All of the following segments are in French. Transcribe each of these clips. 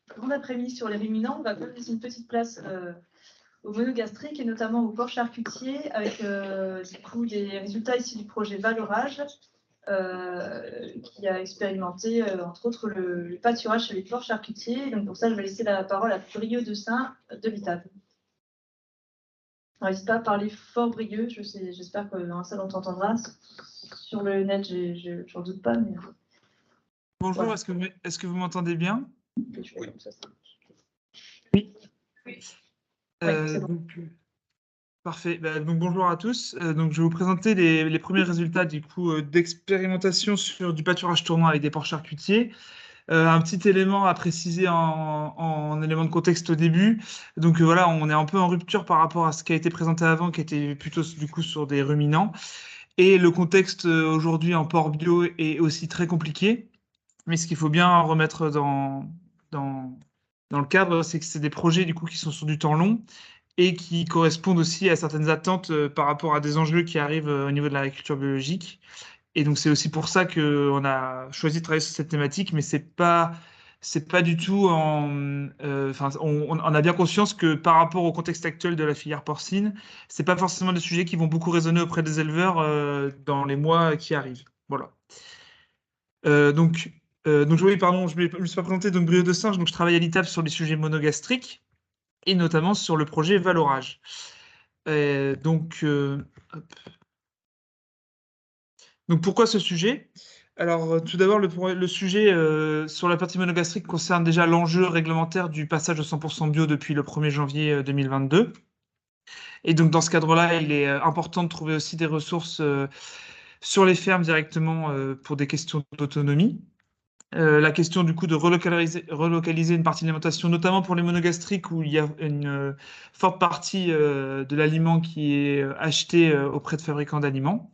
grand après-midi sur les ruminants, on va laisser une petite place au monogastrique et notamment au porc charcutier avec du coup des résultats ici du projet Valorage qui a expérimenté entre autres le pâturage chez les porcs charcutiers. Donc pour ça, je vais laisser la parole à Brieux Dessin de l'ITAB. N'hésite pas à parler fort, Brieux, j'espère que dans la salle on t'entendra. Sur le net, j'en doute pas. Mais... Bonjour, voilà. Est-ce que vous m'entendez bien? Oui. Oui. Bon. Donc, parfait. Donc, bonjour à tous. Donc, je vais vous présenter les premiers résultats du coup d'expérimentation sur du pâturage tournant avec des porcs charcutiers. Un petit élément à préciser en élément de contexte au début. Donc voilà, on est un peu en rupture par rapport à ce qui a été présenté avant, qui était plutôt du coup sur des ruminants. Et le contexte aujourd'hui en porc bio est aussi très compliqué. Mais ce qu'il faut bien remettre dans le cadre, c'est que c'est des projets du coup qui sont sur du temps long et qui correspondent aussi à certaines attentes par rapport à des enjeux qui arrivent au niveau de l'agriculture biologique. Et donc c'est aussi pour ça qu'on a choisi de travailler sur cette thématique, mais c'est pas du tout on a bien conscience que par rapport au contexte actuel de la filière porcine, c'est pas forcément des sujets qui vont beaucoup résonner auprès des éleveurs dans les mois qui arrivent. Voilà. Oui, pardon, je me suis pas présenté, donc Brieux de Singe, donc je travaille à l'ITAB sur les sujets monogastriques et notamment sur le projet Valorage. Hop. Donc pourquoi ce sujet? Alors tout d'abord, le sujet sur la partie monogastrique concerne déjà l'enjeu réglementaire du passage au 100% bio depuis le 1er janvier 2022. Et donc dans ce cadre-là, il est important de trouver aussi des ressources sur les fermes directement pour des questions d'autonomie. La question du coup de relocaliser une partie de l'alimentation, notamment pour les monogastriques où il y a une forte partie de l'aliment qui est acheté auprès de fabricants d'aliments,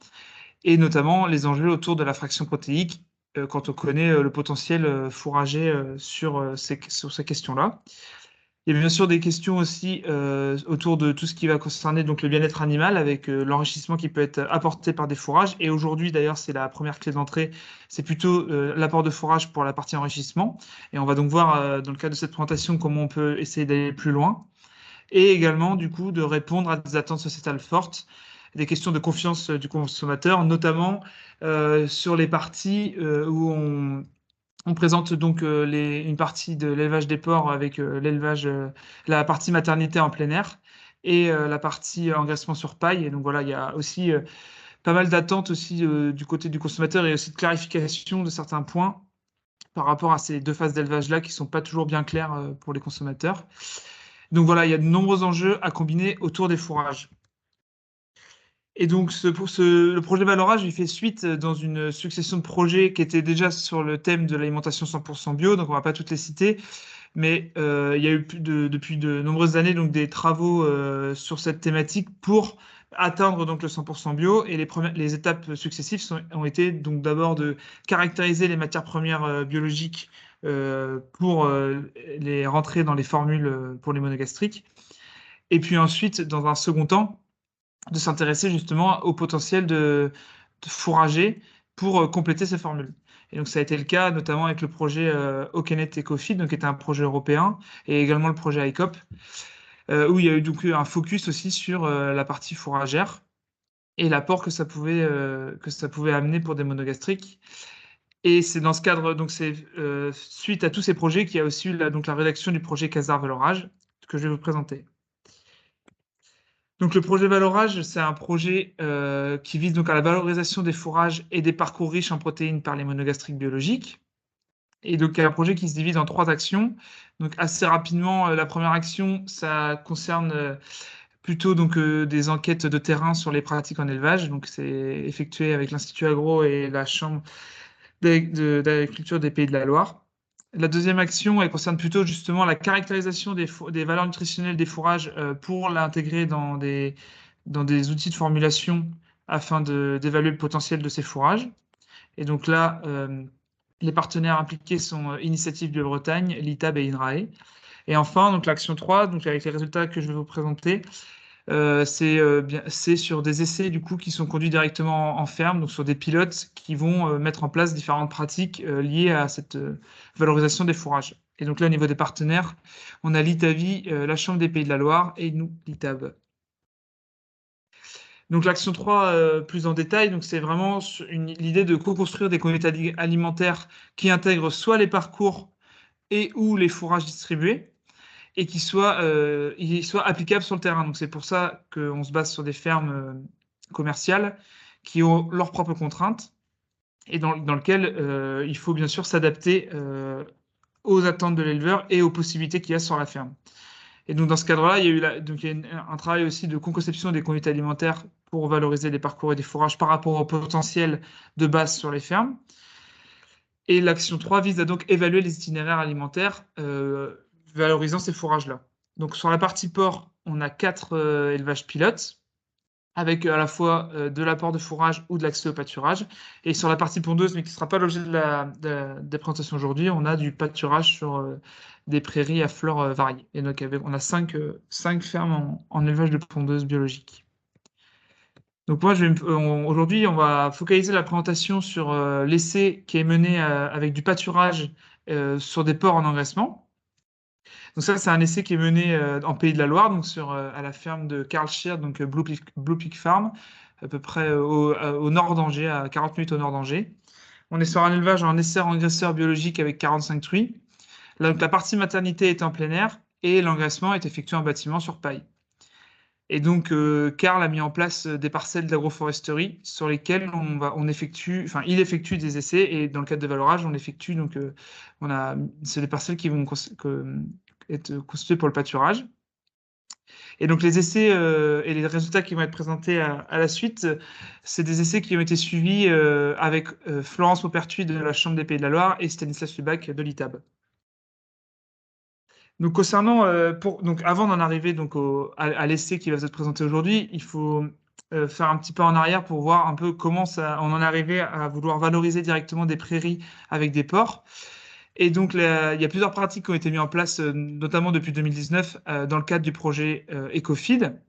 et notamment les enjeux autour de la fraction protéique quand on connaît le potentiel fourrager sur ces questions-là. Il y a bien sûr des questions aussi autour de tout ce qui va concerner donc le bien-être animal avec l'enrichissement qui peut être apporté par des fourrages. Et aujourd'hui, d'ailleurs, c'est la première clé d'entrée, c'est plutôt l'apport de fourrage pour la partie enrichissement. Et on va donc voir dans le cadre de cette présentation comment on peut essayer d'aller plus loin. Et également, du coup, de répondre à des attentes sociétales fortes, des questions de confiance du consommateur, notamment sur les parties où on présente donc une partie de l'élevage des porcs avec la partie maternité en plein air et la partie engraissement sur paille. Et donc voilà, il y a aussi pas mal d'attentes aussi du côté du consommateur et aussi de clarification de certains points par rapport à ces deux phases d'élevage-là qui sont pas toujours bien claires pour les consommateurs. Donc voilà, il y a de nombreux enjeux à combiner autour des fourrages. Et donc, le projet Valorage, il fait suite dans une succession de projets qui étaient déjà sur le thème de l'alimentation 100% bio, donc on ne va pas toutes les citer, mais il y a eu depuis de nombreuses années donc, des travaux sur cette thématique pour atteindre donc, le 100% bio, et les étapes successives ont été donc d'abord de caractériser les matières premières biologiques pour les rentrer dans les formules pour les monogastriques, et puis ensuite, dans un second temps, de s'intéresser justement au potentiel de fourrager pour compléter ces formules. Et donc ça a été le cas notamment avec le projet Okenet Ecofeed, donc qui était un projet européen, et également le projet ICOP, où il y a eu donc un focus aussi sur la partie fourragère et l'apport que ça pouvait amener pour des monogastriques. Et c'est dans ce cadre, donc c'est suite à tous ces projets qu'il y a aussi eu donc la rédaction du projet Casar Valorage que je vais vous présenter. Donc le projet Valorage, c'est un projet qui vise donc à la valorisation des fourrages et des parcours riches en protéines par les monogastriques biologiques. Et donc il y a un projet qui se divise en 3 actions. Donc assez rapidement, la première action, ça concerne plutôt donc des enquêtes de terrain sur les pratiques en élevage. Donc c'est effectué avec l'Institut Agro et la Chambre d'agriculture des Pays de la Loire. La deuxième action, elle concerne plutôt justement la caractérisation des valeurs nutritionnelles des fourrages pour l'intégrer dans des outils de formulation afin d'évaluer le potentiel de ces fourrages. Et donc là, les partenaires impliqués sont Initiative Bio-Bretagne, l'ITAB et INRAE. Et enfin, donc l'action 3, donc avec les résultats que je vais vous présenter, c'est sur des essais du coup qui sont conduits directement en ferme, donc sur des pilotes qui vont mettre en place différentes pratiques liées à cette valorisation des fourrages. Et donc là, au niveau des partenaires, on a l'ITAVI, la Chambre des Pays de la Loire et nous, l'ITAB. Donc l'action 3, plus en détail, donc c'est vraiment l'idée de co-construire des communautés alimentaires qui intègrent soit les parcours et ou les fourrages distribués, et qui soient applicables sur le terrain. Donc c'est pour ça qu'on se base sur des fermes commerciales qui ont leurs propres contraintes et dans lequel il faut bien sûr s'adapter aux attentes de l'éleveur et aux possibilités qu'il y a sur la ferme. Et donc dans ce cadre-là, il y a eu un travail aussi de conception des communautés alimentaires pour valoriser les parcours et des fourrages par rapport au potentiel de base sur les fermes. Et l'action 3 vise à donc évaluer les itinéraires alimentaires valorisant ces fourrages-là. Donc sur la partie porc, on a 4 élevages pilotes, avec à la fois de l'apport de fourrage ou de l'accès au pâturage. Et sur la partie pondeuse, mais qui ne sera pas l'objet de la présentation aujourd'hui, on a du pâturage sur des prairies à fleurs variées. Et donc on a 5 fermes en élevage de pondeuses biologiques. Donc moi, aujourd'hui, on va focaliser la présentation sur l'essai qui est mené avec du pâturage sur des porcs en engraissement. Donc ça, c'est un essai qui est mené en Pays de la Loire, donc à la ferme de Karl Scheer, donc Blue Peak Farm, à peu près au nord d'Angers, à 40 minutes au nord d'Angers. On est sur un élevage en essai engraisseur biologique avec 45 truies. La partie maternité est en plein air et l'engraissement est effectué en bâtiment sur paille. Et donc, Karl a mis en place des parcelles d'agroforesterie sur lesquelles il effectue des essais et dans le cadre de valorage, on effectue c'est des parcelles qui vont être constituées pour le pâturage. Et donc, les essais et les résultats qui vont être présentés à la suite, c'est des essais qui ont été suivis avec Florence Maupertuis de la Chambre des Pays de la Loire et Stanislas Lubac de l'ITAB. Donc concernant, avant d'en arriver à l'essai qui va être présenté aujourd'hui, il faut faire un petit pas en arrière pour voir un peu comment on en est arrivé à vouloir valoriser directement des prairies avec des porcs. Et donc il y a plusieurs pratiques qui ont été mises en place, notamment depuis 2019, dans le cadre du projet EcoFeed.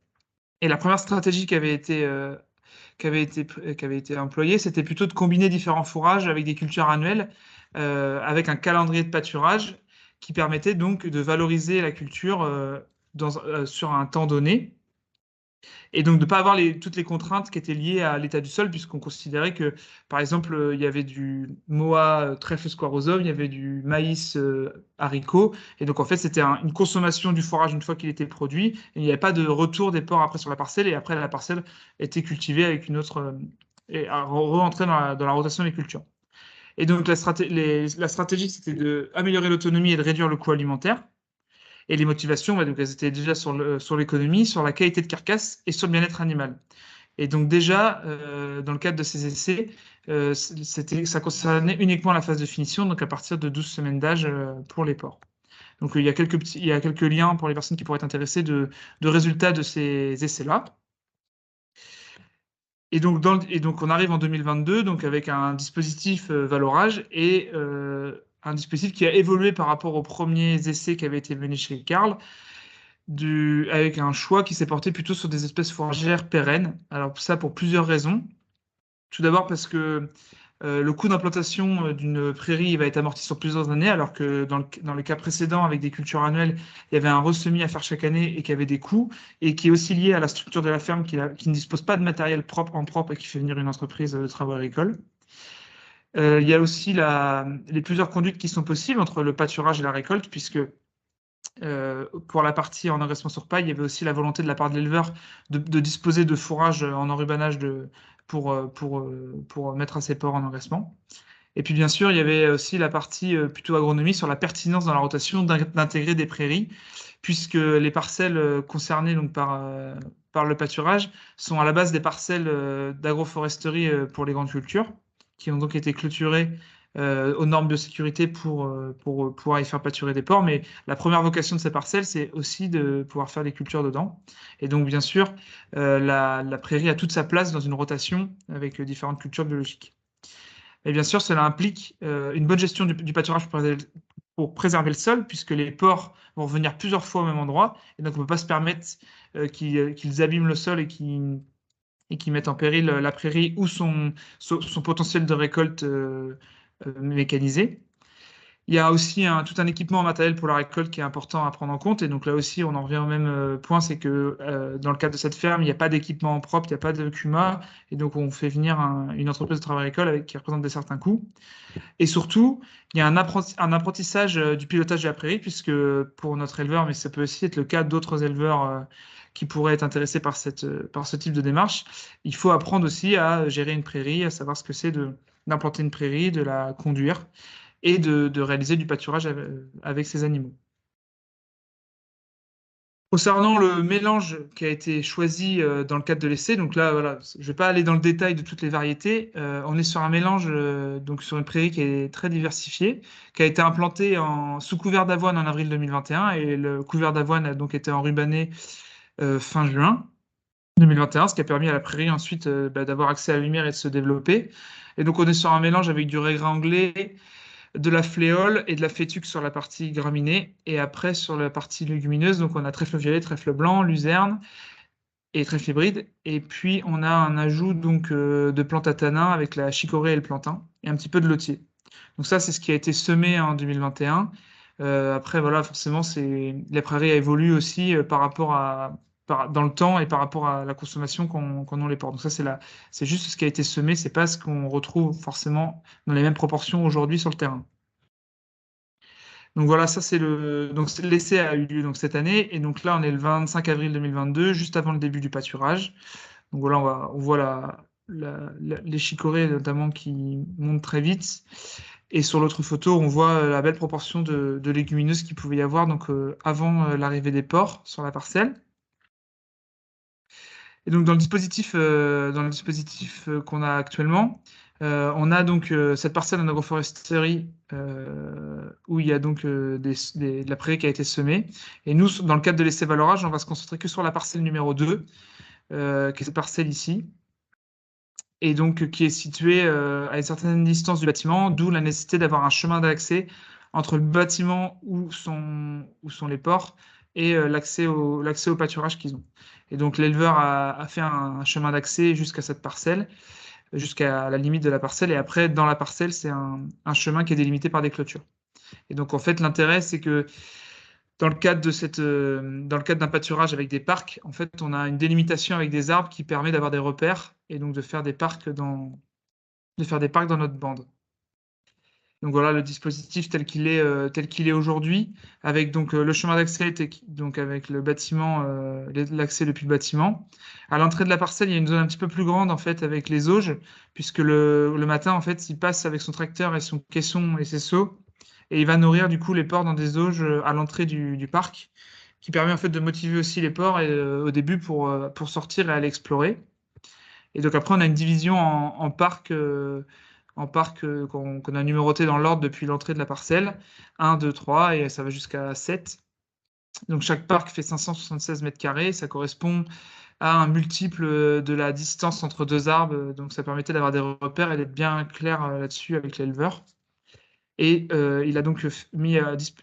Et la première stratégie qui avait été employée, c'était plutôt de combiner différents fourrages avec des cultures annuelles, avec un calendrier de pâturage qui permettait donc de valoriser la culture sur un temps donné et donc de ne pas avoir toutes les contraintes qui étaient liées à l'état du sol, puisqu'on considérait que, par exemple, il y avait du moa trèfle squarosum, il y avait du maïs haricot, et donc en fait c'était une consommation du forage une fois qu'il était produit, et il n'y avait pas de retour des porcs après sur la parcelle, et après la parcelle était cultivée avec une autre, et re-entrer dans la rotation des cultures. Et donc la stratégie, c'était d'améliorer l'autonomie et de réduire le coût alimentaire. Et les motivations, donc elles étaient déjà sur l'économie, sur la qualité de carcasse et sur le bien-être animal. Et donc déjà, dans le cadre de ces essais, ça concernait uniquement la phase de finition, donc à partir de 12 semaines d'âge pour les porcs. Donc il y a quelques liens pour les personnes qui pourraient être intéressées de résultats de ces essais-là. Et donc on arrive en 2022 donc avec un dispositif valorage et un dispositif qui a évolué par rapport aux premiers essais qui avaient été menés chez Karl, avec un choix qui s'est porté plutôt sur des espèces fourragères pérennes. Alors ça pour plusieurs raisons. Tout d'abord parce que le coût d'implantation d'une prairie va être amorti sur plusieurs années, alors que dans le cas précédent, avec des cultures annuelles, il y avait un ressemis à faire chaque année et qui avait des coûts, et qui est aussi lié à la structure de la ferme qui ne dispose pas de matériel propre et qui fait venir une entreprise de travaux agricoles. Il y a aussi les plusieurs conduites qui sont possibles entre le pâturage et la récolte, puisque pour la partie en engraissement sur paille, il y avait aussi la volonté de la part de l'éleveur de disposer de fourrage en enrubanage pour mettre à ses porcs en engraissement. Et puis bien sûr, il y avait aussi la partie plutôt agronomie sur la pertinence dans la rotation d'intégrer des prairies, puisque les parcelles concernées donc, par le pâturage sont à la base des parcelles d'agroforesterie pour les grandes cultures, qui ont donc été clôturées aux normes de sécurité pour pouvoir y faire pâturer des porcs. Mais la première vocation de ces parcelles, c'est aussi de pouvoir faire des cultures dedans. Et donc, bien sûr, la prairie a toute sa place dans une rotation avec différentes cultures biologiques. Et bien sûr, cela implique une bonne gestion du pâturage pour préserver le sol, puisque les porcs vont revenir plusieurs fois au même endroit. Et donc, on ne peut pas se permettre qu'ils abîment le sol et qui mettent en péril la prairie ou son potentiel de récolte mécanisé. Il y a aussi tout un équipement matériel pour la récolte qui est important à prendre en compte. Et donc là aussi, on en revient au même point, c'est que dans le cadre de cette ferme, il n'y a pas d'équipement propre, il n'y a pas de CUMA. Et donc on fait venir une entreprise de travail agricole qui représente certains coûts. Et surtout, il y a un apprentissage du pilotage de la prairie, puisque pour notre éleveur, mais ça peut aussi être le cas d'autres éleveurs qui pourraient être intéressés par ce type de démarche, il faut apprendre aussi à gérer une prairie, à savoir ce que c'est d'implanter une prairie, de la conduire et de réaliser du pâturage avec ces animaux. Concernant le mélange qui a été choisi dans le cadre de l'essai, donc là, voilà, je ne vais pas aller dans le détail de toutes les variétés. On est sur un mélange, donc sur une prairie qui est très diversifiée, qui a été implantée sous couvert d'avoine en avril 2021, et le couvert d'avoine a donc été enrubanné fin juin 2021, ce qui a permis à la prairie ensuite d'avoir accès à la lumière et de se développer. Et donc on est sur un mélange avec du raisin anglais, de la fléole et de la fétuque sur la partie graminée. Et après, sur la partie légumineuse, donc on a trèfle violet, trèfle blanc, luzerne et trèfle hybride. Et puis, on a un ajout donc, de plantes à tanin avec la chicorée et le plantain, et un petit peu de lotier. Donc ça, c'est ce qui a été semé en 2021. Après, voilà, forcément, les prairies évoluent aussi par rapport dans le temps et par rapport à la consommation qu'en ont les porcs. Donc ça, c'est juste ce qui a été semé, c'est pas ce qu'on retrouve forcément dans les mêmes proportions aujourd'hui sur le terrain. Donc voilà, ça c'est l'essai a eu lieu donc cette année, et donc là on est le 25 avril 2022, juste avant le début du pâturage. Donc voilà, on voit les chicorées notamment qui montent très vite. Et sur l'autre photo, on voit la belle proportion de légumineuses qu'il pouvait y avoir donc, avant l'arrivée des porcs sur la parcelle. Et donc dans le dispositif qu'on a actuellement, on a donc cette parcelle en agroforesterie où il y a donc de la prairie qui a été semée. Et nous, dans le cadre de l'essai valorage, on va se concentrer que sur la parcelle numéro 2, qui est cette parcelle ici, et donc qui est située à une certaine distance du bâtiment, d'où la nécessité d'avoir un chemin d'accès entre le bâtiment où sont les porcs et l'accès au pâturage qu'ils ont. Et donc l'éleveur a fait un chemin d'accès jusqu'à cette parcelle, jusqu'à la limite de la parcelle, et après, dans la parcelle, c'est un chemin qui est délimité par des clôtures. Et donc, en fait, l'intérêt, c'est que dans le cadre d'un pâturage avec des parcs, en fait, on a une délimitation avec des arbres qui permet d'avoir des repères et donc de faire des parcs dans notre bande. Donc voilà le dispositif tel qu'il est aujourd'hui, avec donc le chemin d'accès, donc avec le bâtiment, l'accès depuis le bâtiment. À l'entrée de la parcelle, il y a une zone un petit peu plus grande en fait avec les auges, puisque le matin en fait, il passe avec son tracteur et son caisson et ses seaux, et il va nourrir du coup les porcs dans des auges à l'entrée du parc, qui permet en fait de motiver aussi les porcs au début pour sortir et aller explorer. Et donc après, on a une division en parcs qu'on a numéroté dans l'ordre depuis l'entrée de la parcelle. 1, 2, 3, et ça va jusqu'à 7. Donc chaque parc fait 576 mètres carrés. Ça correspond à un multiple de la distance entre deux arbres. Donc ça permettait d'avoir des repères et d'être bien clair là-dessus avec l'éleveur. Et il a donc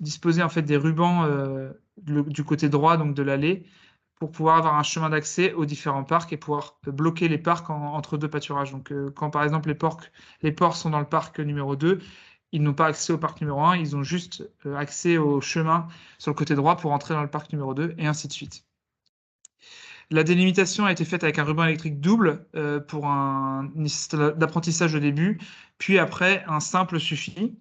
disposé en fait des rubans du côté droit donc de l'allée pour pouvoir avoir un chemin d'accès aux différents parcs et pouvoir bloquer les parcs entre deux pâturages. Donc, quand par exemple les porcs sont dans le parc numéro 2, ils n'ont pas accès au parc numéro 1, ils ont juste accès au chemin sur le côté droit pour entrer dans le parc numéro 2, et ainsi de suite. La délimitation a été faite avec un ruban électrique double pour un d'apprentissage au début, puis après un simple suffit.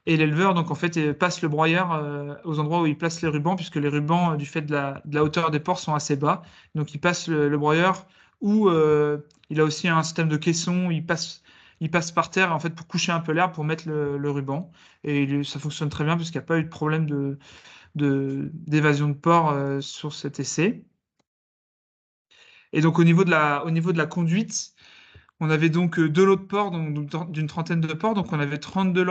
Et l'éleveur, donc en fait, passe le broyeur aux endroits où il place les rubans, puisque les rubans, du fait de la hauteur des porcs, sont assez bas. Donc il passe le broyeur, où il a aussi un système de caisson, il passe par terre en fait pour coucher un peu l'herbe pour mettre le ruban. Et ça fonctionne très bien, puisqu'il n'y a pas eu de problème d'évasion de porc sur cet essai. Et donc au niveau de la conduite, on avait donc deux lots de porcs, donc d'une trentaine de porcs. Donc on avait 32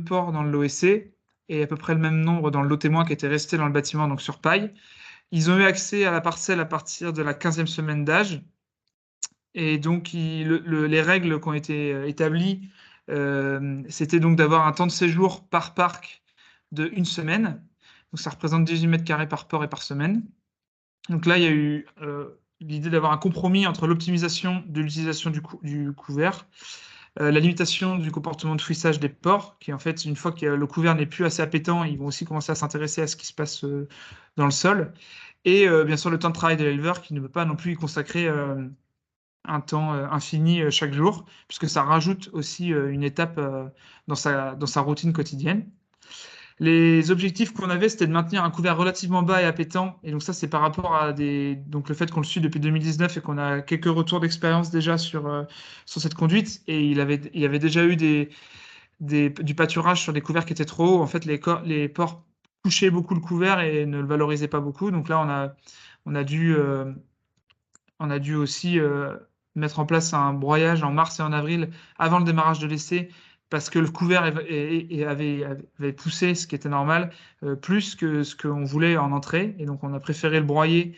porcs dans le lot essai et à peu près le même nombre dans le lot témoin qui était resté dans le bâtiment, donc sur paille. Ils ont eu accès à la parcelle à partir de la 15e semaine d'âge. Et donc les règles qui ont été établies, c'était donc d'avoir un temps de séjour par parc de 1 semaine. Donc ça représente 18 mètres carrés par porc et par semaine. Donc là, il y a eu l'idée d'avoir un compromis entre l'optimisation de l'utilisation du couvert La limitation du comportement de fouissage des porcs, qui en fait, une fois que le couvert n'est plus assez appétant, ils vont aussi commencer à s'intéresser à ce qui se passe dans le sol. Et bien sûr, le temps de travail de l'éleveur qui ne peut pas non plus y consacrer un temps infini chaque jour, puisque ça rajoute aussi une étape dans sa routine quotidienne. Les objectifs qu'on avait, c'était de maintenir un couvert relativement bas et appétant. Et donc ça, c'est par rapport à donc le fait qu'on le suit depuis 2019 et qu'on a quelques retours d'expérience déjà sur cette conduite. Et il y avait déjà eu du pâturage sur des couverts qui étaient trop hauts. En fait, les porcs touchaient beaucoup le couvert et ne le valorisaient pas beaucoup. Donc là, on a dû, on a dû aussi mettre en place un broyage en mars et en avril avant le démarrage de l'essai parce que le couvert avait poussé, ce qui était normal, plus que ce qu'on voulait en entrée. Et donc, on a préféré le broyer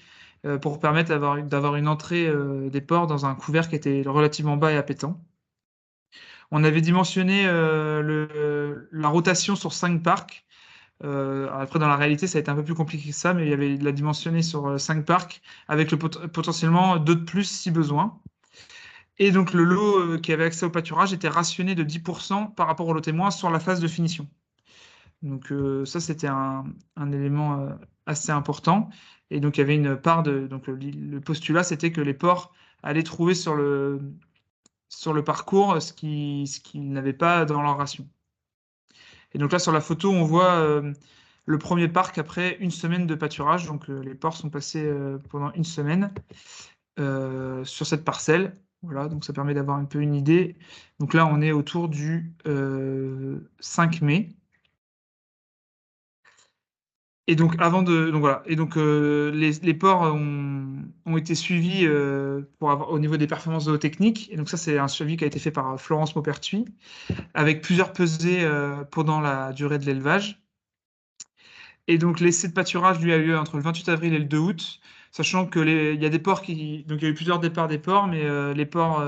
pour permettre d'avoir une entrée des porcs dans un couvert qui était relativement bas et appétant. On avait dimensionné la rotation sur 5 parcs. Après, dans la réalité, ça a été un peu plus compliqué que ça, mais il y avait de la dimensionnée sur 5 parcs, avec potentiellement 2 de plus si besoin. Et donc, le lot qui avait accès au pâturage était rationné de 10% par rapport au lot témoin sur la phase de finition. Donc, ça, c'était un élément assez important. Et donc, il y avait une part de. Donc, le postulat, c'était que les porcs allaient trouver sur le parcours ce qu'ils n'avaient pas dans leur ration. Et donc là, sur la photo, on voit le premier parc après une semaine de pâturage. Donc les porcs sont passés pendant une semaine sur cette parcelle. Voilà, donc ça permet d'avoir un peu une idée. Donc là, on est autour du 5 mai. Et donc voilà. Et donc les porcs ont été suivis au niveau des performances zootechniques. Et donc ça, c'est un suivi qui a été fait par Florence Maupertuis, avec plusieurs pesées pendant la durée de l'élevage. Et donc, l'essai de pâturage, lui, a eu lieu entre le 28 avril et le 2 août, sachant que il y a des porcs donc il y a eu plusieurs départs des porcs, mais les porcs,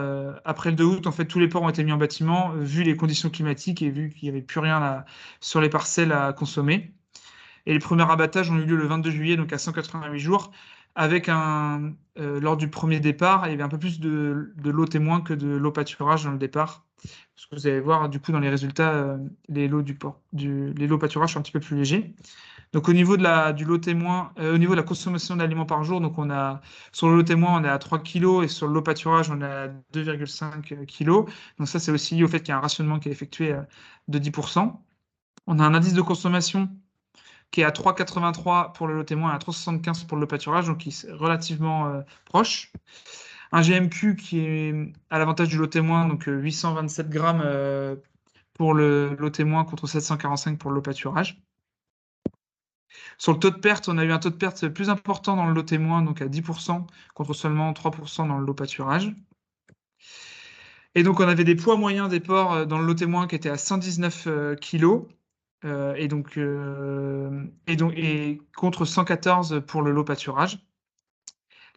après le 2 août, en fait, tous les porcs ont été mis en bâtiment, vu les conditions climatiques et vu qu'il n'y avait plus rien sur les parcelles à consommer. Et les premiers abattages ont eu lieu le 22 juillet, donc à 188 jours, avec lors du premier départ, il y avait un peu plus de lot témoin que de lot pâturage dans le départ. Parce que vous allez voir, du coup, dans les résultats, les lots les lots pâturage sont un petit peu plus légers. Donc au niveau du lot témoin, au niveau de la consommation d'aliments par jour, donc sur le lot témoin, on est à 3 kg et sur le lot pâturage, on est à 2,5 kg. Donc ça, c'est aussi lié au fait qu'il y a un rationnement qui est effectué de 10%. On a un indice de consommation qui est à 3,83 pour le lot témoin et à 3,75 pour le lot pâturage, donc qui est relativement proche. Un GMQ qui est à l'avantage du lot témoin, donc 827 grammes pour le lot témoin contre 745 pour le lot pâturage. Sur le taux de perte, on a eu un taux de perte plus important dans le lot témoin, donc à 10%, contre seulement 3% dans le lot pâturage. Et donc, on avait des poids moyens des porcs dans le lot témoin qui étaient à 119 kg, et contre 114 pour le lot pâturage.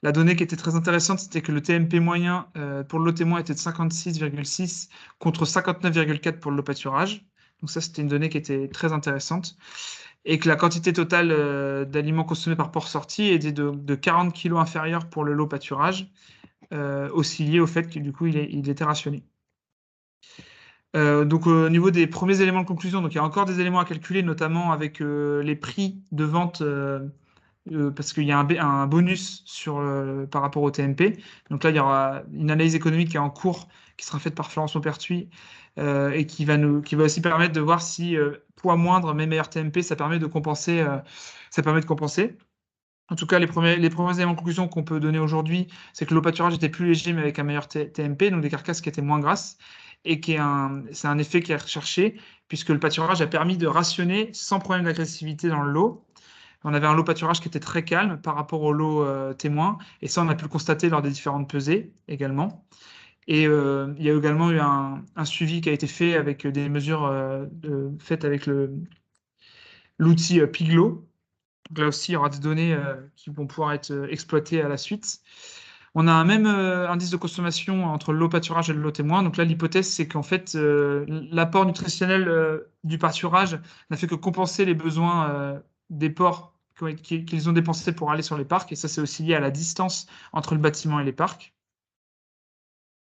La donnée qui était très intéressante, c'était que le TMP moyen pour le lot témoin était de 56,6 contre 59,4 pour le lot pâturage. Donc ça, c'était une donnée qui était très intéressante. Et que la quantité totale d'aliments consommés par porc sorti était de 40 kg inférieure pour le lot pâturage, aussi lié au fait que du coup, il était rationné. Donc au niveau des premiers éléments de conclusion, donc il y a encore des éléments à calculer, notamment avec les prix de vente, parce qu'il y a un bonus par rapport au TMP. Donc là, il y aura une analyse économique qui est en cours, qui sera faite par Florence Maupertuis, et qui va aussi permettre de voir si poids moindre mais meilleur TMP, ça permet de compenser. En tout cas, les premiers éléments de conclusion qu'on peut donner aujourd'hui, c'est que le pâturage était plus léger mais avec un meilleur TMP, donc des carcasses qui étaient moins grasses, et c'est un effet qui est recherché, puisque le pâturage a permis de rationner sans problème d'agressivité dans le lot. On avait un lot pâturage qui était très calme par rapport au lot témoin, et ça, on a pu le constater lors des différentes pesées également. Et il y a également eu un suivi qui a été fait avec des mesures faites avec l'outil Piglo. Donc là aussi, il y aura des données qui vont pouvoir être exploitées à la suite. On a un même indice de consommation entre le lot pâturage et le lot témoin. Donc là, l'hypothèse, c'est qu'en fait, l'apport nutritionnel du pâturage n'a fait que compenser les besoins des porcs qu'ils ont dépensés pour aller sur les parcs. Et ça, c'est aussi lié à la distance entre le bâtiment et les parcs.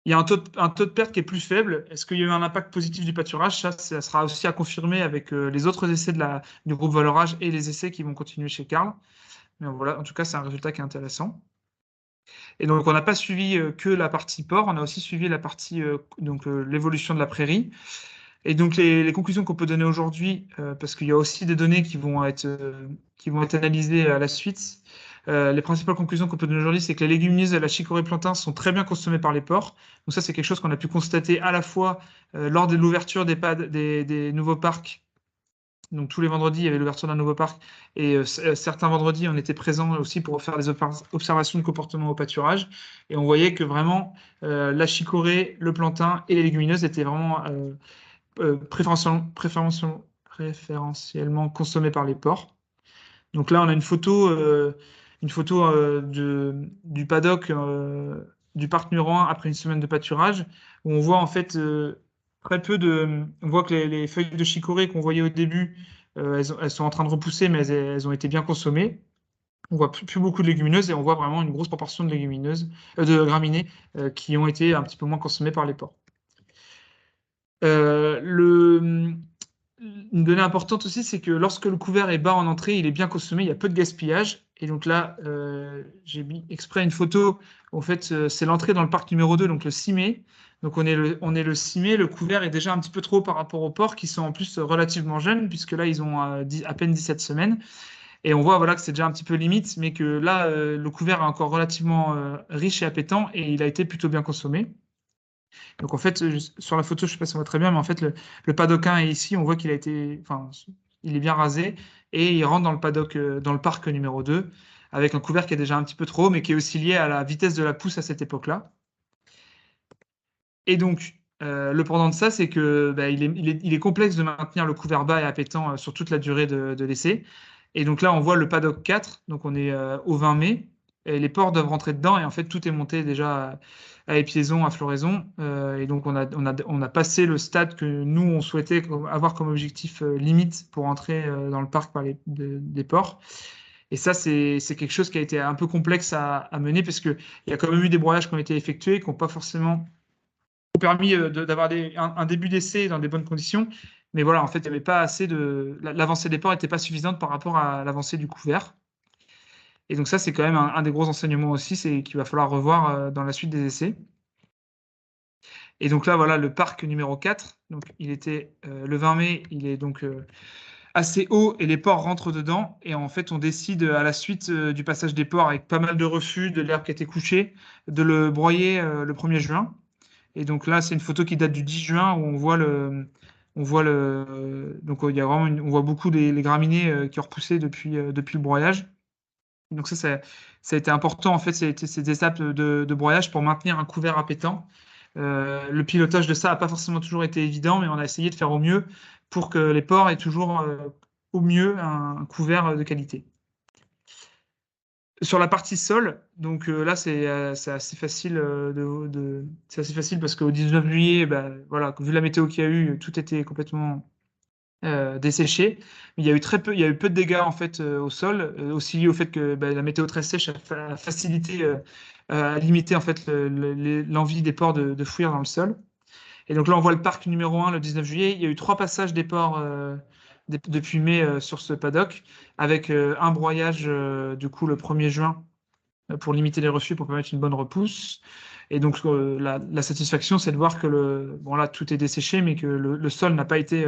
Il y a un taux de perte qui est plus faible. Est-ce qu'il y a eu un impact positif du pâturage? Ça sera aussi à confirmer avec les autres essais du groupe Valorage et les essais qui vont continuer chez Karl. Mais voilà, en tout cas, c'est un résultat qui est intéressant. Et donc, on n'a pas suivi que la partie porc, on a aussi suivi la partie l'évolution de la prairie. Et donc, les conclusions qu'on peut donner aujourd'hui, parce qu'il y a aussi des données qui vont être analysées à la suite. Les principales conclusions qu'on peut donner aujourd'hui, c'est que les légumineuses et la chicorée plantain sont très bien consommées par les porcs. Donc ça, c'est quelque chose qu'on a pu constater à la fois lors de l'ouverture des nouveaux parcs. Donc tous les vendredis, il y avait l'ouverture d'un nouveau parc. Et certains vendredis, on était présents aussi pour faire des observations de comportement au pâturage. Et on voyait que vraiment, la chicorée, le plantain et les légumineuses étaient vraiment préférentiellement consommés par les porcs. Donc là, on a une photo du paddock du parc numéro 1 après une semaine de pâturage, où on voit en fait très peu de... On voit que les feuilles de chicorée qu'on voyait au début, elles sont en train de repousser, mais elles ont été bien consommées. On voit plus beaucoup de légumineuses et on voit vraiment une grosse proportion de légumineuses, de graminées qui ont été un petit peu moins consommées par les porcs. Une donnée importante aussi, c'est que lorsque le couvert est bas en entrée, il est bien consommé, il y a peu de gaspillage. Et donc là, j'ai mis exprès une photo. En fait, c'est l'entrée dans le parc numéro 2, donc le 6 mai. Donc on est le 6 mai, le couvert est déjà un petit peu trop haut par rapport aux porcs qui sont en plus relativement jeunes, puisque là, ils ont à peine 17 semaines. Et on voit voilà, que c'est déjà un petit peu limite, mais que là, le couvert est encore relativement riche et appétant et il a été plutôt bien consommé. Donc en fait, sur la photo, je ne sais pas si on voit très bien, mais en fait, le paddock 1 est ici, on voit qu'il a été, enfin, il est bien rasé et il rentre dans le paddock, dans le parc numéro 2, avec un couvert qui est déjà un petit peu trop haut, mais qui est aussi lié à la vitesse de la pousse à cette époque-là. Et donc, le pendant de ça, c'est que il est complexe de maintenir le couvert bas et appétant sur toute la durée de l'essai. Et donc là, on voit le paddock 4, donc on est au 20 mai, et les porcs doivent rentrer dedans, et en fait, tout est monté déjà à épiaison, à floraison. Et donc, on a passé le stade que nous, on souhaitait avoir comme objectif limite pour entrer dans le parc par des porcs. Et ça, c'est quelque chose qui a été un peu complexe à mener, parce qu'il y a quand même eu des broyages qui ont été effectués, qui n'ont pas forcément permis d'avoir un début d'essai dans des bonnes conditions. Mais voilà, en fait, il n'y avait pas assez de. L'avancée des porcs n'était pas suffisante par rapport à l'avancée du couvert. Et donc, ça, c'est quand même un des gros enseignements aussi, c'est qu'il va falloir revoir dans la suite des essais. Et donc là, voilà, le parc numéro 4. Donc, il était le 20 mai, il est donc assez haut et les porcs rentrent dedans. Et en fait, on décide à la suite du passage des porcs avec pas mal de refus, de l'herbe qui était couchée, de le broyer le 1er juin. Et donc là, c'est une photo qui date du 10 juin où on voit donc il y a vraiment on voit beaucoup les graminées qui ont repoussé depuis le broyage. Donc ça a été important en fait, ces étapes de broyage pour maintenir un couvert appétant. Le pilotage de ça n'a pas forcément toujours été évident, mais on a essayé de faire au mieux pour que les porcs aient toujours au mieux un couvert de qualité. Sur la partie sol, donc là c'est assez facile c'est assez facile parce qu'au 19 juillet, voilà, vu la météo qu'il y a eu, tout était complètement desséché. Mais il y a eu peu de dégâts en fait au sol, aussi lié au fait que la météo très sèche a facilité, a limité en fait l'envie des porcs de fouiller dans le sol. Et donc là on voit le parc numéro 1 le 19 juillet. Il y a eu 3 passages des porcs depuis mai sur ce paddock, avec un broyage du coup le 1er juin pour limiter les refus, pour permettre une bonne repousse. Et donc la satisfaction, c'est de voir que bon là tout est desséché, mais que le sol n'a pas été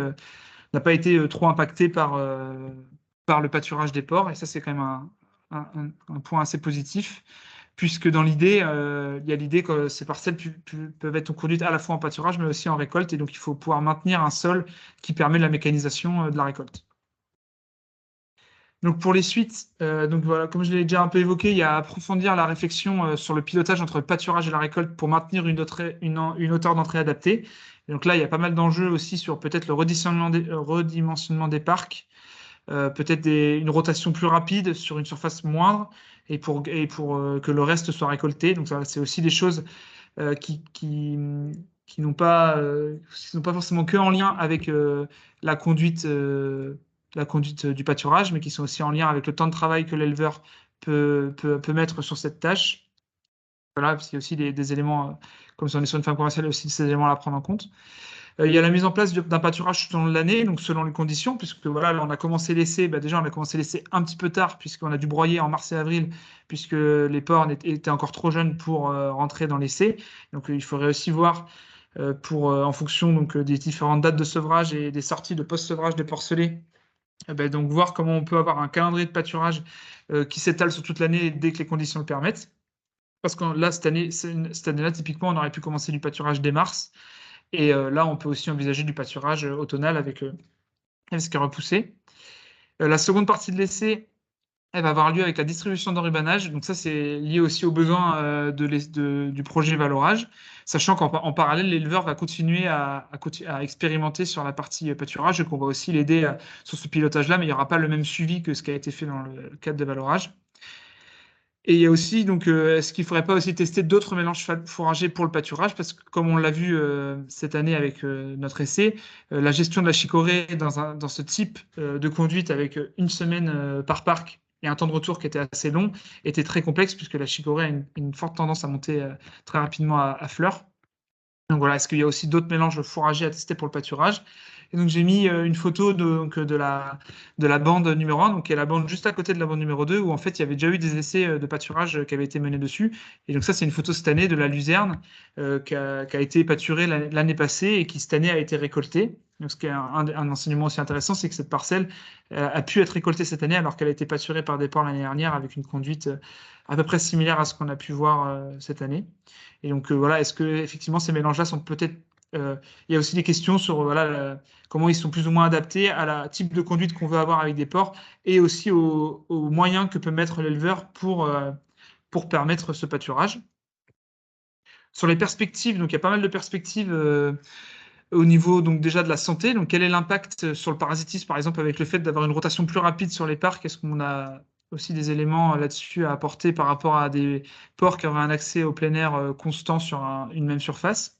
trop impacté par le pâturage des porcs. Et ça, c'est quand même un point assez positif, puisque dans l'idée, il y a l'idée que ces parcelles peuvent être conduites à la fois en pâturage, mais aussi en récolte. Et donc, il faut pouvoir maintenir un sol qui permet de la mécanisation de la récolte. Donc pour les suites, donc voilà, comme je l'ai déjà un peu évoqué, il y a à approfondir la réflexion sur le pilotage entre le pâturage et la récolte pour maintenir une hauteur d'entrée adaptée. Et donc là, il y a pas mal d'enjeux aussi sur peut-être le redimensionnement des parcs, peut-être une rotation plus rapide sur une surface moindre et pour que le reste soit récolté. Donc ça, c'est aussi des choses qui n'ont pas forcément que en lien avec la conduite du pâturage, mais qui sont aussi en lien avec le temps de travail que l'éleveur peut mettre sur cette tâche. Voilà, parce qu'il y a aussi des éléments, comme si on est sur une ferme commerciale, il y a aussi ces éléments-là à prendre en compte. Il y a la mise en place d'un pâturage tout au long de l'année, donc selon les conditions, puisque voilà, là, on a commencé l'essai, déjà on a commencé l'essai un petit peu tard, puisqu'on a dû broyer en mars et avril, puisque les porcs étaient encore trop jeunes pour rentrer dans l'essai. Donc il faudrait aussi voir en fonction des différentes dates de sevrage et des sorties de post-sevrage des porcelets, donc voir comment on peut avoir un calendrier de pâturage qui s'étale sur toute l'année dès que les conditions le permettent. Parce que là, cette année-là, typiquement, on aurait pu commencer du pâturage dès mars. Et là, on peut aussi envisager du pâturage automnal avec ce qui est repoussé. La seconde partie de l'essai, elle va avoir lieu avec la distribution d'enrubanage. Donc ça, c'est lié aussi aux besoins du projet Valorage, sachant qu'en parallèle, l'éleveur va continuer à expérimenter sur la partie pâturage et qu'on va aussi l'aider sur ce pilotage-là, mais il n'y aura pas le même suivi que ce qui a été fait dans le cadre de Valorage. Et il y a aussi, est-ce qu'il ne faudrait pas aussi tester d'autres mélanges fourragers pour le pâturage? Parce que, comme on l'a vu cette année avec notre essai, la gestion de la chicorée dans ce type de conduite avec une semaine par parc et un temps de retour qui était assez long était très complexe puisque la chicorée a une forte tendance à monter très rapidement à fleur. Donc voilà, est-ce qu'il y a aussi d'autres mélanges fourragers à tester pour le pâturage? Et donc j'ai mis une photo de la bande numéro 1, donc qui est la bande juste à côté de la bande numéro 2, où en fait il y avait déjà eu des essais de pâturage qui avaient été menés dessus. Et donc ça, c'est une photo cette année de la luzerne qui a été pâturée l'année passée et qui cette année a été récoltée. Donc, ce qui est un enseignement aussi intéressant, c'est que cette parcelle a pu être récoltée cette année alors qu'elle a été pâturée par des porcs l'année dernière avec une conduite à peu près similaire à ce qu'on a pu voir cette année. Et donc voilà, est-ce que effectivement ces mélanges-là sont peut-être. Il y a aussi des questions sur voilà, comment ils sont plus ou moins adaptés à la type de conduite qu'on veut avoir avec des porcs et aussi aux moyens que peut mettre l'éleveur pour permettre ce pâturage. Sur les perspectives, donc il y a pas mal de perspectives au niveau donc déjà de la santé. Donc quel est l'impact sur le parasitisme, par exemple, avec le fait d'avoir une rotation plus rapide sur les parcs? Est-ce qu'on a aussi des éléments là-dessus à apporter par rapport à des porcs qui auraient un accès au plein air constant sur une même surface?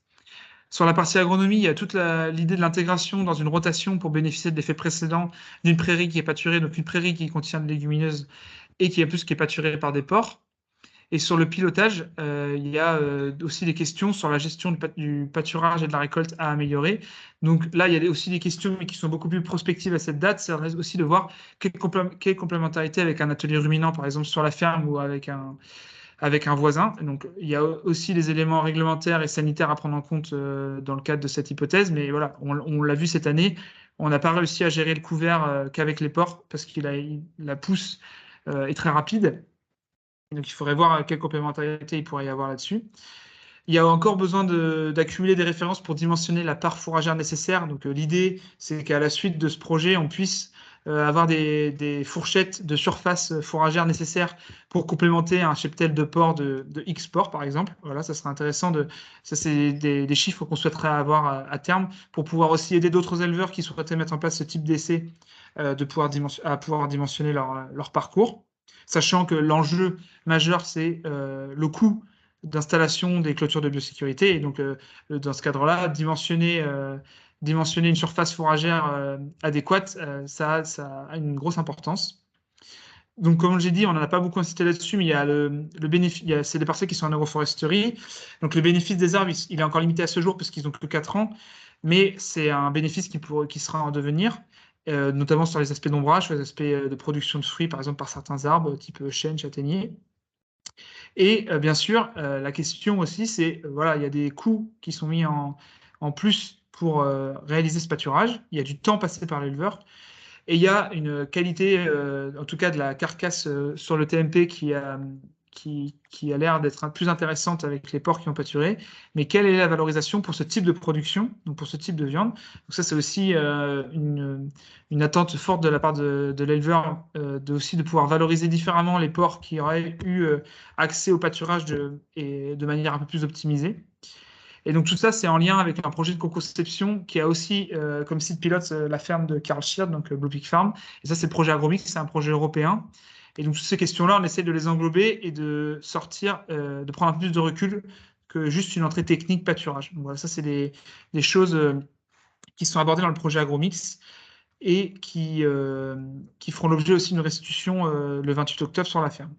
Sur la partie agronomie, il y a toute l'idée de l'intégration dans une rotation pour bénéficier de l'effet précédent d'une prairie qui est pâturée, donc une prairie qui contient de légumineuses et qui est pâturée par des porcs. Et sur le pilotage, il y a aussi des questions sur la gestion du pâturage et de la récolte à améliorer. Donc là, il y a aussi des questions mais qui sont beaucoup plus prospectives à cette date. C'est aussi de voir quelle complémentarité avec un atelier ruminant, par exemple, sur la ferme ou avec un voisin. Donc il y a aussi les éléments réglementaires et sanitaires à prendre en compte dans le cadre de cette hypothèse. Mais voilà, on l'a vu cette année, on n'a pas réussi à gérer le couvert qu'avec les porcs parce que la pousse est très rapide. Donc il faudrait voir quelle complémentarité il pourrait y avoir là-dessus. Il y a encore besoin d'accumuler des références pour dimensionner la part fourragère nécessaire. Donc l'idée, c'est qu'à la suite de ce projet, on puisse avoir des fourchettes de surface fourragère nécessaires pour complémenter un cheptel de porc de X porc, par exemple. Voilà, ça serait intéressant. Ça, c'est des chiffres qu'on souhaiterait avoir à terme pour pouvoir aussi aider d'autres éleveurs qui souhaiteraient mettre en place ce type d'essai à pouvoir dimensionner leur parcours. Sachant que l'enjeu majeur, c'est le coût d'installation des clôtures de biosécurité. Et donc, dans ce cadre-là, dimensionner une surface fourragère adéquate, ça a une grosse importance. Donc, comme j'ai dit, on n'en a pas beaucoup insisté là-dessus, mais il y a le bénéfice, c'est des parcelles qui sont en agroforesterie. Donc, le bénéfice des arbres, il est encore limité à ce jour parce qu'ils n'ont que 4 ans, mais c'est un bénéfice qui sera en devenir, notamment sur les aspects d'ombrage, sur les aspects de production de fruits, par exemple par certains arbres, type chêne, châtaignier. Et bien sûr, la question aussi, c'est, voilà, il y a des coûts qui sont mis en plus pour réaliser ce pâturage. Il y a du temps passé par l'éleveur. Et il y a une qualité, en tout cas de la carcasse sur le TMP qui a l'air d'être plus intéressante avec les porcs qui ont pâturé. Mais quelle est la valorisation pour ce type de production, donc pour ce type de viande? Donc ça, c'est aussi une attente forte de la part de l'éleveur, aussi de pouvoir valoriser différemment les porcs qui auraient eu accès au pâturage et de manière un peu plus optimisée. Et donc tout ça, c'est en lien avec un projet de co-conception qui a aussi comme site pilote la ferme de Karl Schird, donc Blue Peak Farm. Et ça, c'est le projet Agromix, c'est un projet européen. Et donc toutes ces questions-là, on essaie de les englober et de sortir, de prendre un peu plus de recul que juste une entrée technique pâturage. Donc voilà, ça, c'est des choses qui sont abordées dans le projet Agromix et qui feront l'objet aussi d'une restitution le 28 octobre sur la ferme.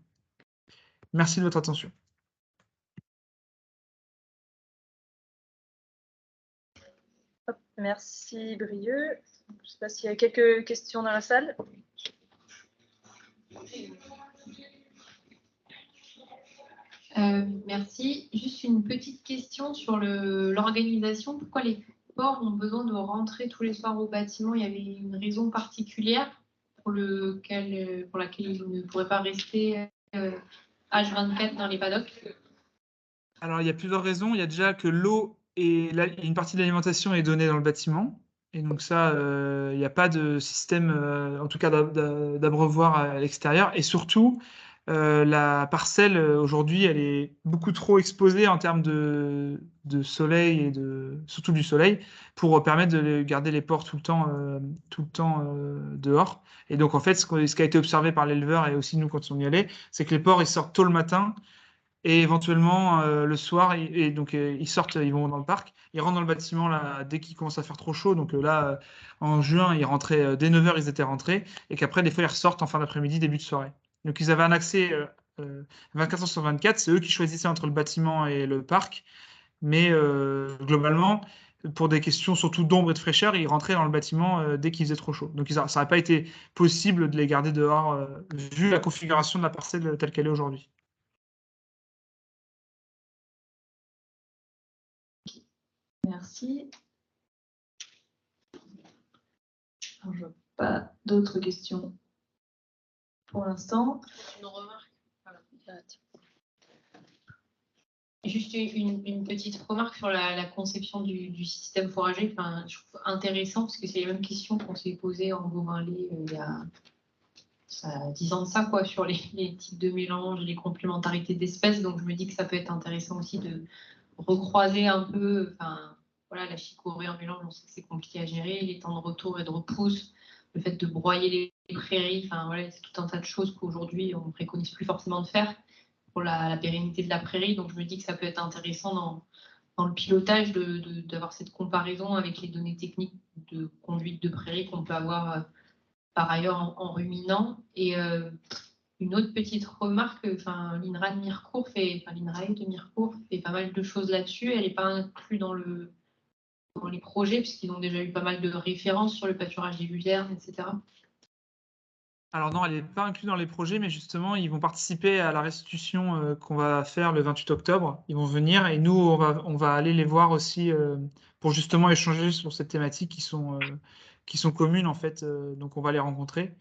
Merci de votre attention. Merci Brieux. Je ne sais pas s'il y a quelques questions dans la salle. Merci. Juste une petite question sur l'organisation. Pourquoi les ports ont besoin de rentrer tous les soirs au bâtiment? Il y avait une raison particulière pour laquelle ils ne pourraient pas rester H24 dans les paddocks? Alors, il y a plusieurs raisons. Il y a déjà que l'eau et une partie de l'alimentation est donnée dans le bâtiment. Et donc ça, il n'y a pas de système, en tout cas d'abreuvoir à l'extérieur. Et surtout, la parcelle, aujourd'hui, elle est beaucoup trop exposée en termes de soleil et surtout du soleil pour permettre de garder les porcs tout le temps dehors. Et donc, en fait, ce qui a été observé par l'éleveur et aussi nous quand on y allait, c'est que les porcs, ils sortent tôt le matin et éventuellement, le soir, donc ils sortent, ils vont dans le parc, ils rentrent dans le bâtiment là, dès qu'il commence à faire trop chaud. Donc là, en juin, ils rentraient, dès 9 h, ils étaient rentrés, et qu'après, des fois, ils ressortent en fin d'après-midi, début de soirée. Donc ils avaient un accès 24 h sur 24, c'est eux qui choisissaient entre le bâtiment et le parc, mais globalement, pour des questions surtout d'ombre et de fraîcheur, ils rentraient dans le bâtiment dès qu'il faisait trop chaud. Donc ça n'aurait pas été possible de les garder dehors, vu la configuration de la parcelle telle qu'elle est aujourd'hui. Merci. Alors, je n'ai pas d'autres questions pour l'instant. Une remarque. Voilà. Juste une petite remarque sur la conception du système fourrager. Enfin, je trouve intéressant parce que c'est les mêmes questions qu'on s'est posées en Beauvain-Lay il y a 10 ans de ça, quoi, sur les types de mélange, les complémentarités d'espèces. Donc je me dis que ça peut être intéressant aussi de recroiser un peu. Enfin, voilà, la chicorée en mélange, on sait que c'est compliqué à gérer, les temps de retour et de repousse, le fait de broyer les prairies. Enfin voilà, c'est tout un tas de choses qu'aujourd'hui on ne préconise plus forcément de faire pour la pérennité de la prairie. Donc je me dis que ça peut être intéressant dans le pilotage d'avoir cette comparaison avec les données techniques de conduite de prairie qu'on peut avoir par ailleurs en ruminant. Et une autre petite remarque, l'INRAE de Mirecourt fait pas mal de choses là-dessus. Elle n'est pas inclue dans les projets, puisqu'ils ont déjà eu pas mal de références sur le pâturage des luzernes, etc. Alors non, elle n'est pas inclue dans les projets, mais justement, ils vont participer à la restitution qu'on va faire le 28 octobre. Ils vont venir et nous, on va aller les voir aussi pour justement échanger sur cette thématique qui sont communes en fait. Donc on va les rencontrer.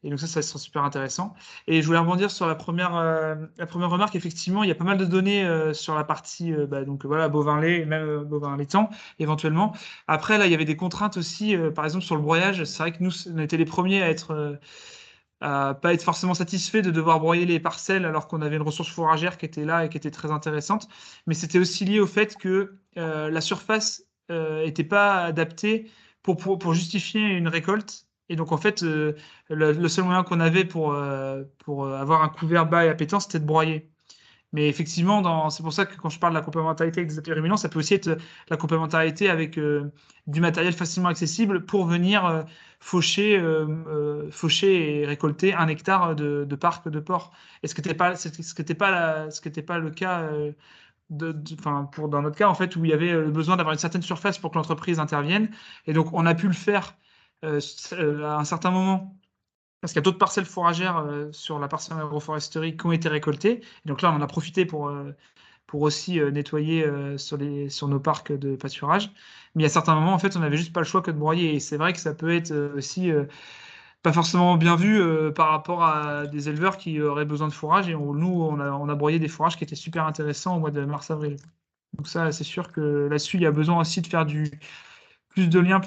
Et donc ça sera super intéressant. Et je voulais rebondir sur la première remarque. Effectivement, il y a pas mal de données sur la partie donc voilà, bovin-lait et même bovin-laitant éventuellement. Après, là, il y avait des contraintes aussi, par exemple sur le broyage. C'est vrai que nous, on était les premiers à pas être forcément satisfaits de devoir broyer les parcelles alors qu'on avait une ressource fourragère qui était là et qui était très intéressante. Mais c'était aussi lié au fait que la surface n'était pas adaptée pour justifier une récolte. Et donc, en fait, le seul moyen qu'on avait pour avoir un couvert bas et appétant, c'était de broyer. Mais effectivement, c'est pour ça que quand je parle de la complémentarité avec des appels ruminants, ça peut aussi être la complémentarité avec du matériel facilement accessible pour venir faucher et récolter 1 hectare de parc de porc. Et ce qui n'était pas le cas dans notre cas, en fait, où il y avait le besoin d'avoir une certaine surface pour que l'entreprise intervienne. Et donc, on a pu le faire à un certain moment parce qu'il y a d'autres parcelles fourragères sur la parcelle agroforesterie qui ont été récoltées. Et donc là, on en a profité pour aussi nettoyer sur nos parcs de pâturage. Mais il y a certains moments, en fait, on n'avait juste pas le choix que de broyer. Et c'est vrai que ça peut être aussi pas forcément bien vu par rapport à des éleveurs qui auraient besoin de fourrage. Et nous, on a broyé des fourrages qui étaient super intéressants au mois de mars-avril. Donc ça, c'est sûr que là-dessus, il y a besoin aussi de faire plus de liens,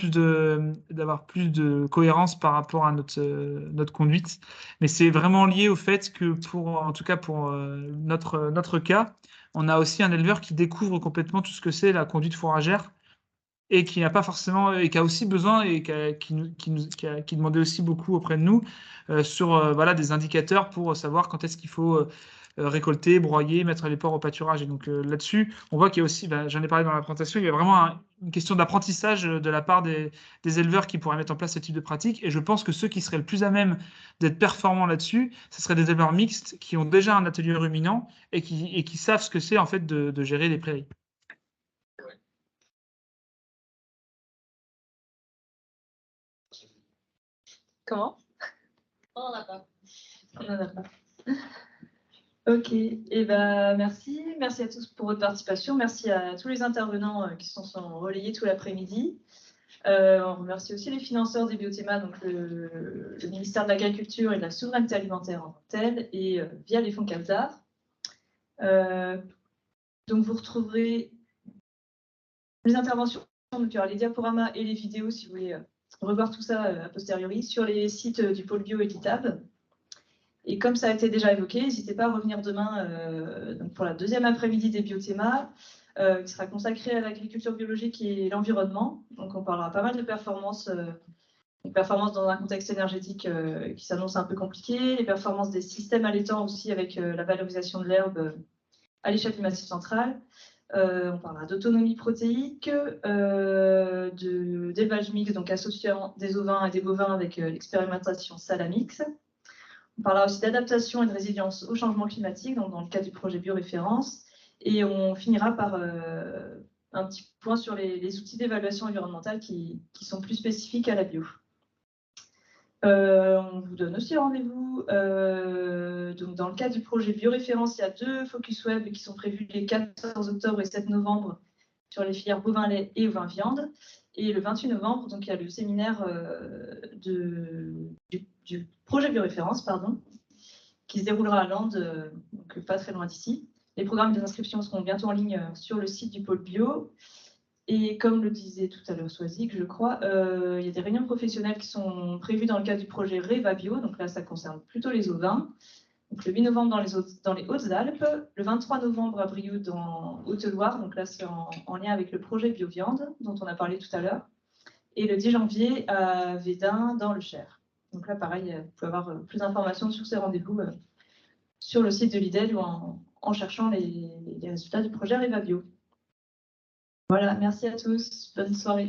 d'avoir plus de cohérence par rapport à notre conduite. Mais c'est vraiment lié au fait que, en tout cas pour notre cas, on a aussi un éleveur qui découvre complètement tout ce que c'est la conduite fourragère et qui n'a pas forcément, et qui a aussi besoin et qui demandait aussi beaucoup auprès de nous sur voilà, des indicateurs pour savoir quand est-ce qu'il faut récolter, broyer, mettre les porcs au pâturage. Et donc là-dessus, on voit qu'il y a aussi, j'en ai parlé dans la présentation, il y a vraiment une question d'apprentissage de la part des éleveurs qui pourraient mettre en place ce type de pratique. Et je pense que ceux qui seraient le plus à même d'être performants là-dessus, ce seraient des éleveurs mixtes qui ont déjà un atelier ruminant et qui savent ce que c'est en fait de gérer les prairies. Comment? On n'en a pas. On n'en a pas. Ok, et ben merci. Merci à tous pour votre participation. Merci à tous les intervenants qui sont relayés tout l'après-midi. On remercie aussi les financeurs des Biothémas, donc le ministère de l'Agriculture et de la Souveraineté Alimentaire en tant que tel, et via les fonds CALSAR. Donc vous retrouverez les interventions, donc il y aura les diaporamas et les vidéos si vous voulez revoir tout ça a posteriori sur les sites du pôle bio et d'ITAB. Et comme ça a été déjà évoqué, n'hésitez pas à revenir demain donc pour la deuxième après-midi des Biothémas, qui sera consacrée à l'agriculture biologique et l'environnement. Donc on parlera pas mal de performances, dans un contexte énergétique qui s'annonce un peu compliqué, les performances des systèmes allaitants aussi avec la valorisation de l'herbe à l'échelle du Massif central. On parlera d'autonomie protéique, d'élevage mixte, donc associant des ovins et des bovins avec l'expérimentation Salamix. On parlera aussi d'adaptation et de résilience au changement climatique, donc dans le cadre du projet bioréférence. Et on finira par un petit point sur les outils d'évaluation environnementale qui sont plus spécifiques à la bio. On vous donne aussi rendez-vous. Donc dans le cadre du projet bioréférence, il y a 2 focus web qui sont prévus les 14 octobre et 7 novembre sur les filières bovin lait et ovin viande. Et le 28 novembre, donc il y a le séminaire du projet bioréférence, qui se déroulera à Landes, donc pas très loin d'ici. Les programmes des inscriptions seront bientôt en ligne sur le site du pôle bio. Et comme le disait tout à l'heure Soazic, je crois, il y a des réunions professionnelles qui sont prévues dans le cadre du projet REVA Bio. Donc là, ça concerne plutôt les ovins. Donc le 8 novembre dans les Hautes-Alpes, le 23 novembre à Brioude dans Haute-Loire. Donc là, c'est en lien avec le projet Bio-Viande dont on a parlé tout à l'heure. Et le 10 janvier à Védin dans le Cher. Donc là, pareil, vous pouvez avoir plus d'informations sur ces rendez-vous sur le site de l'IDEL ou en cherchant les résultats du projet REVA Bio. Voilà, merci à tous. Bonne soirée.